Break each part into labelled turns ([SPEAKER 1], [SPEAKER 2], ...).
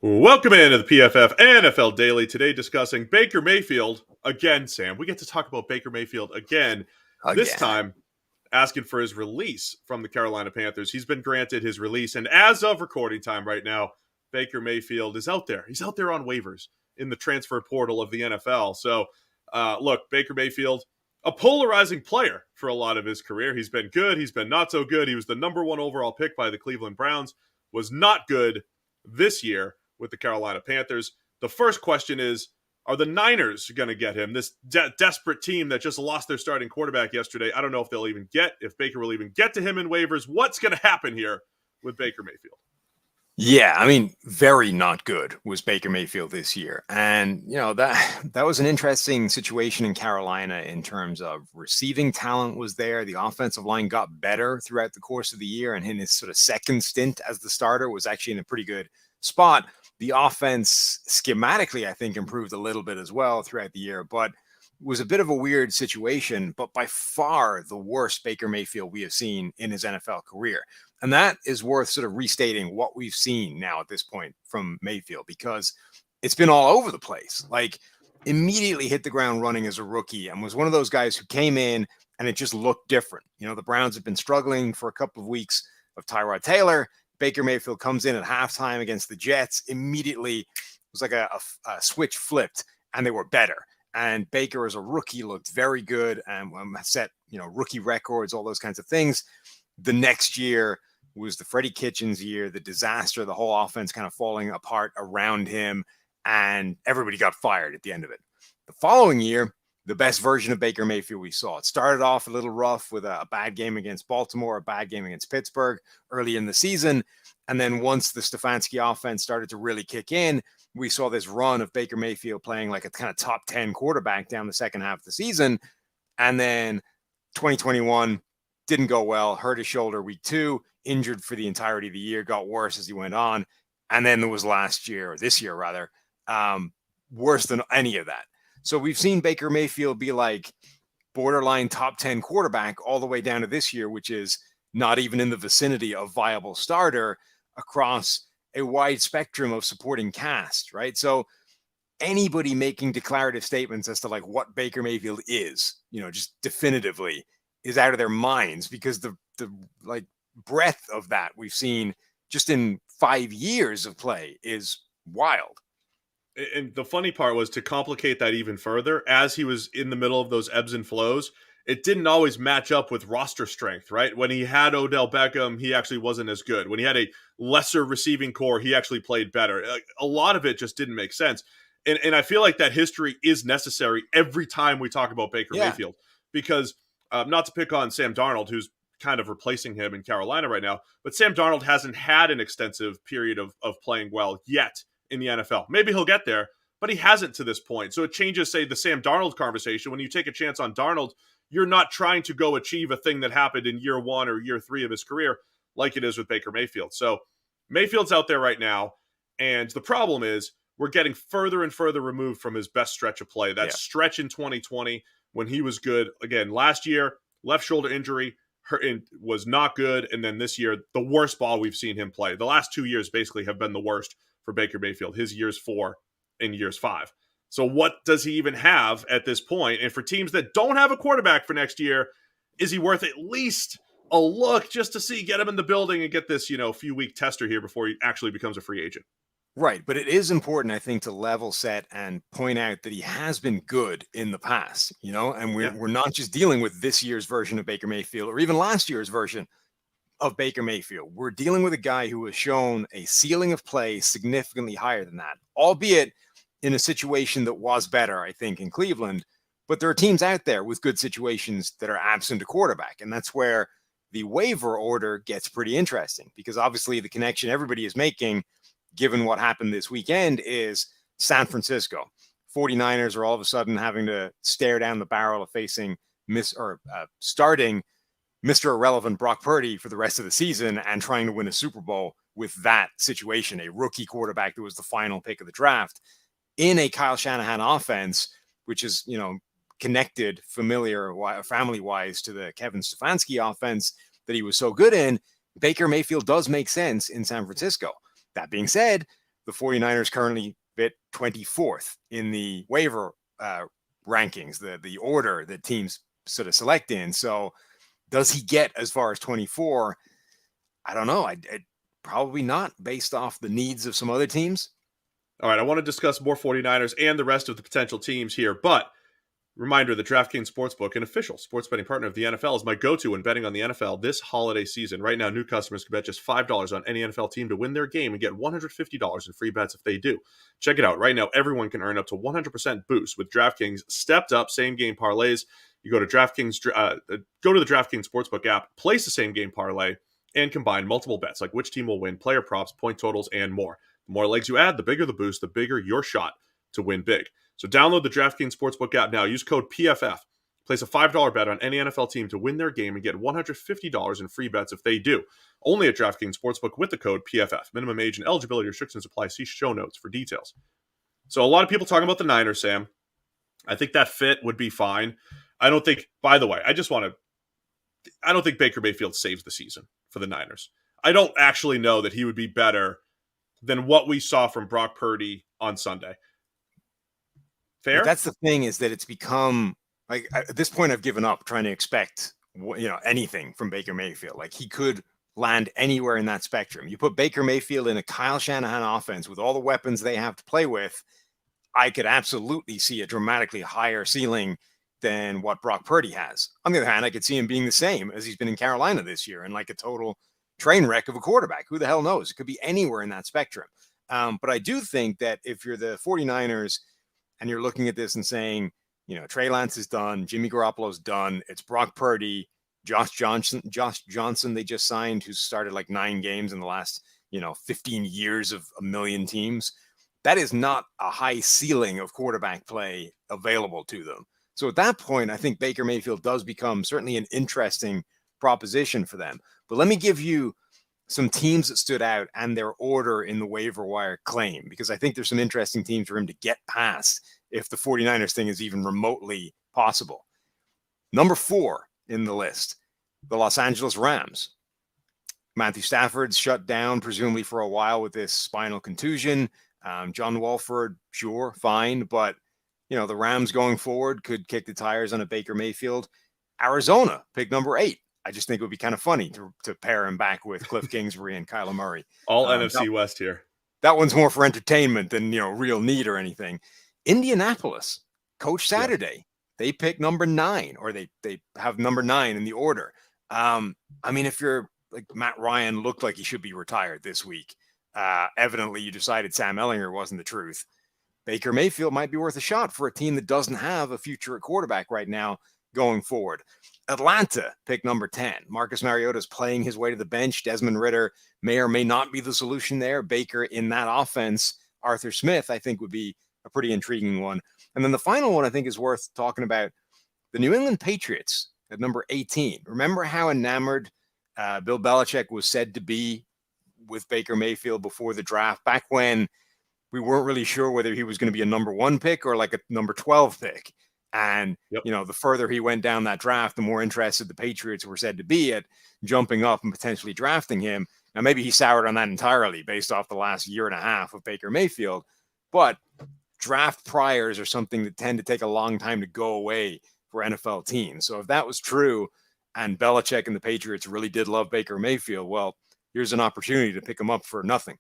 [SPEAKER 1] Welcome into the PFF NFL Daily. Today discussing Baker Mayfield again, Sam. We get to talk about Baker Mayfield again. This
[SPEAKER 2] Again.
[SPEAKER 1] time asking for his release from the Carolina Panthers. He's been granted his release, and as of recording time right now, Baker Mayfield is out there. He's out there on waivers in the transfer portal of the NFL. So, look, Baker Mayfield, a polarizing player for a lot of his career. He's been good. He's been not so good. He was the number one overall pick by the Cleveland Browns, was not good this year with the Carolina Panthers. The first question is, are the Niners going to get him? This desperate team that just lost their starting quarterback yesterday. I don't know if Baker will even get to him in waivers. What's going to happen here with Baker Mayfield?
[SPEAKER 2] Yeah, I mean, very not good was Baker Mayfield this year. And, that was an interesting situation in Carolina in terms of receiving talent was there. The offensive line got better throughout the course of the year. And in his sort of second stint as the starter was actually in a pretty good spot. The offense schematically, I think, improved a little bit as well throughout the year, but was a bit of a weird situation, but by far the worst Baker Mayfield we have seen in his NFL career. And that is worth sort of restating what we've seen now at this point from Mayfield, because it's been all over the place. Like, immediately hit the ground running as a rookie and was one of those guys who came in and it just looked different. The Browns have been struggling for a couple of weeks of Tyrod Taylor. Baker Mayfield comes in at halftime against the Jets. Immediately, it was like a switch flipped and they were better. And Baker as a rookie looked very good and set, rookie records, all those kinds of things. The next year was the Freddie Kitchens year, the disaster, the whole offense kind of falling apart around him, and everybody got fired at the end of it. The following year, the best version of Baker Mayfield we saw. It started off a little rough with a bad game against Baltimore, a bad game against Pittsburgh early in the season. And then once the Stefanski offense started to really kick in, we saw this run of Baker Mayfield playing like a kind of top 10 quarterback down the second half of the season. And then 2021 didn't go well, hurt his shoulder week 2, injured for the entirety of the year, got worse as he went on. And then there was this year rather, worse than any of that. So we've seen Baker Mayfield be like borderline top 10 quarterback all the way down to this year, which is not even in the vicinity of viable starter across a wide spectrum of supporting cast, right? So anybody making declarative statements as to like what Baker Mayfield is, just definitively is out of their minds, because the like breadth of that we've seen just in 5 years of play is wild.
[SPEAKER 1] And the funny part was, to complicate that even further, as he was in the middle of those ebbs and flows, it didn't always match up with roster strength, right? When he had Odell Beckham, he actually wasn't as good. When he had a lesser receiving core, he actually played better. A lot of it just didn't make sense. And I feel like that history is necessary every time we talk about Baker Mayfield, because not to pick on Sam Darnold, who's kind of replacing him in Carolina right now, but Sam Darnold hasn't had an extensive period of playing well yet in the NFL. Maybe he'll get there, but he hasn't to this point. So it changes, say, the Sam Darnold conversation. When you take a chance on Darnold, you're not trying to go achieve a thing that happened in year 1 or year 3 of his career like it is with Baker Mayfield. So Mayfield's out there right now, and the problem is we're getting further and further removed from his best stretch of play. That stretch in 2020 when he was good. Again, last year, left shoulder injury, was not good, and then this year, the worst ball we've seen him play. The last 2 years basically have been the worst for Baker Mayfield, his years 4 and years 5. So what does he even have at this point? And for teams that don't have a quarterback for next year, is he worth at least a look just to get him in the building and get this, few week tester here before he actually becomes a free agent?
[SPEAKER 2] Right. But it is important, I think, to level set and point out that he has been good in the past, and we're not just dealing with this year's version of Baker Mayfield or even last year's version of Baker Mayfield. We're dealing with a guy who has shown a ceiling of play significantly higher than that, albeit in a situation that was better, I think, in Cleveland. But there are teams out there with good situations that are absent a quarterback. And that's where the waiver order gets pretty interesting, because obviously the connection everybody is making, given what happened this weekend, is San Francisco. 49ers are all of a sudden having to stare down the barrel of facing starting Mr. Irrelevant Brock Purdy for the rest of the season and trying to win a Super Bowl with that situation, a rookie quarterback that was the final pick of the draft in a Kyle Shanahan offense, which is, connected family-wise to the Kevin Stefanski offense that he was so good in. Baker Mayfield does make sense in San Francisco. That being said, the 49ers currently fit 24th in the waiver rankings, the order that teams sort of select in. So does he get as far as 24? I don't know. I probably not, based off the needs of some other teams.
[SPEAKER 1] All right, I want to discuss more 49ers and the rest of the potential teams here, but reminder, the DraftKings Sportsbook, an official sports betting partner of the NFL, is my go-to when betting on the NFL this holiday season. Right now, new customers can bet just $5 on any NFL team to win their game and get $150 in free bets if they do. Check it out. Right now, everyone can earn up to 100% boost with DraftKings stepped-up same-game parlays. You go to DraftKings, go to the DraftKings Sportsbook app, place a same-game parlay, and combine multiple bets like which team will win, player props, point totals, and more. The more legs you add, the bigger the boost, the bigger your shot to win big. So download the DraftKings Sportsbook app now. Use code PFF. Place a $5 bet on any NFL team to win their game and get $150 in free bets if they do. Only at DraftKings Sportsbook with the code PFF. Minimum age and eligibility restrictions apply. See show notes for details. So a lot of people talking about the Niners, Sam. I think that fit would be fine. I don't think, by the way, I don't think Baker Mayfield saves the season for the Niners. I don't actually know that he would be better than what we saw from Brock Purdy on Sunday. Fair?
[SPEAKER 2] But that's the thing, is that it's become, like, at this point I've given up trying to expect anything from Baker Mayfield. Like, he could land anywhere in that spectrum. You put Baker Mayfield in a Kyle Shanahan offense with all the weapons they have to play with, I could absolutely see a dramatically higher ceiling than what Brock Purdy has. On the other hand, I could see him being the same as he's been in Carolina this year, and like a total train wreck of a quarterback. Who the hell knows? It could be anywhere in that spectrum. But I do think that if you're the 49ers and you're looking at this and saying, Trey Lance is done, Jimmy Garoppolo's done, it's Brock Purdy, Josh Johnson they just signed, who's started like 9 games in the last 15 years of a million teams. That is not a high ceiling of quarterback play available to them. So at that point, I think Baker Mayfield does become certainly an interesting proposition for them. But let me give you some teams that stood out and their order in the waiver wire claim, because I think there's some interesting teams for him to get past if the 49ers thing is even remotely possible. Number 4 in the list, the Los Angeles Rams. Matthew Stafford's shut down, presumably for a while with this spinal contusion. John Wolford, sure, fine, but the Rams going forward could kick the tires on a Baker Mayfield. Arizona, pick number 8. I just think it would be kind of funny to pair him back with Cliff Kingsbury and Kyler Murray.
[SPEAKER 1] All NFC West here.
[SPEAKER 2] That one's more for entertainment than, real need or anything. Indianapolis, Coach Saturday, they pick number 9, or they have number 9 in the order. If you're like Matt Ryan, looked like he should be retired this week. Evidently, you decided Sam Ellinger wasn't the truth. Baker Mayfield might be worth a shot for a team that doesn't have a future at quarterback right now going forward. Atlanta, pick number 10. Marcus Mariota's playing his way to the bench. Desmond Ridder may or may not be the solution there. Baker in that offense. Arthur Smith, I think, would be a pretty intriguing one. And then the final one I think is worth talking about, the New England Patriots at number 18. Remember how enamored Bill Belichick was said to be with Baker Mayfield before the draft, back when we weren't really sure whether he was going to be a number 1 pick or like a number 12 pick. And, the further he went down that draft, the more interested the Patriots were said to be at jumping up and potentially drafting him. Now, maybe he soured on that entirely based off the last year and a half of Baker Mayfield, but draft priors are something that tend to take a long time to go away for NFL teams. So if that was true and Belichick and the Patriots really did love Baker Mayfield, well, here's an opportunity to pick him up for nothing.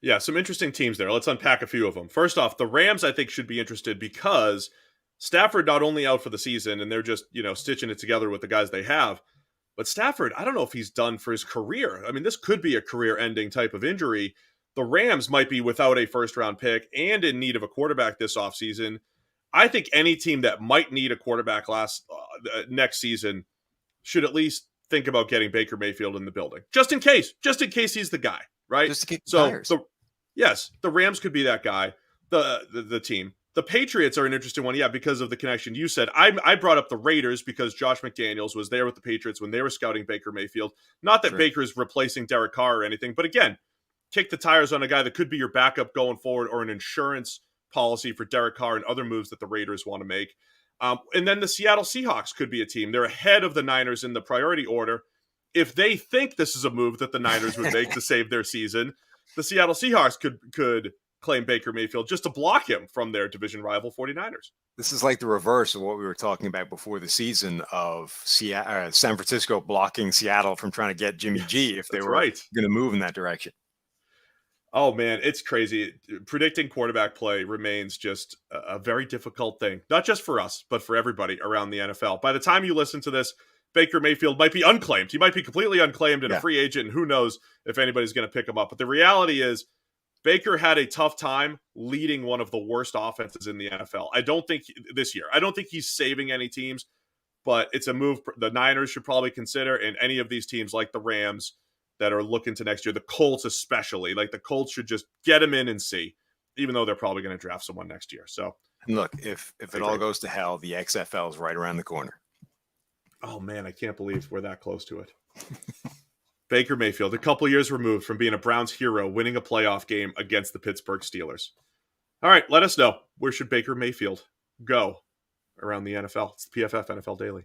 [SPEAKER 1] Yeah, some interesting teams there. Let's unpack a few of them. First off, the Rams, I think, should be interested because Stafford not only out for the season, and they're just, stitching it together with the guys they have, but Stafford, I don't know if he's done for his career. I mean, this could be a career-ending type of injury. The Rams might be without a first-round pick and in need of a quarterback this offseason. I think any team that might need a quarterback next season should at least think about getting Baker Mayfield in the building. Just in case he's the guy, right?
[SPEAKER 2] Just to kick the tires.
[SPEAKER 1] The Rams could be that guy, the team. The Patriots are an interesting one, because of the connection you said. I brought up the Raiders because Josh McDaniels was there with the Patriots when they were scouting Baker Mayfield. Not that Baker's replacing Derek Carr or anything, but again, kick the tires on a guy that could be your backup going forward, or an insurance policy for Derek Carr and other moves that the Raiders want to make. And then the Seattle Seahawks could be a team. They're ahead of the Niners in the priority order. If they think this is a move that the Niners would make to save their season, the Seattle Seahawks could claim Baker Mayfield just to block him from their division rival 49ers.
[SPEAKER 2] This is like the reverse of what we were talking about before the season of San Francisco blocking Seattle from trying to get Jimmy G if they were going to move in that direction.
[SPEAKER 1] Oh, man, it's crazy. Predicting quarterback play remains just a very difficult thing, not just for us, but for everybody around the NFL. By the time you listen to this, Baker Mayfield might be unclaimed. He might be completely unclaimed and a free agent, and who knows if anybody's going to pick him up. But the reality is Baker had a tough time leading one of the worst offenses in the NFL. This year, I don't think he's saving any teams, but it's a move the Niners should probably consider, and any of these teams like the Rams that are looking to next year, the Colts especially. Like the Colts should just get him in and see, even though they're probably going to draft someone next year. So,
[SPEAKER 2] and look, if it all goes to hell, the XFL is right around the corner.
[SPEAKER 1] Oh man, I can't believe we're that close to it. Baker Mayfield, a couple years removed from being a Browns hero, winning a playoff game against the Pittsburgh Steelers. All right, let us know. Where should Baker Mayfield go around the NFL? It's the PFF NFL Daily.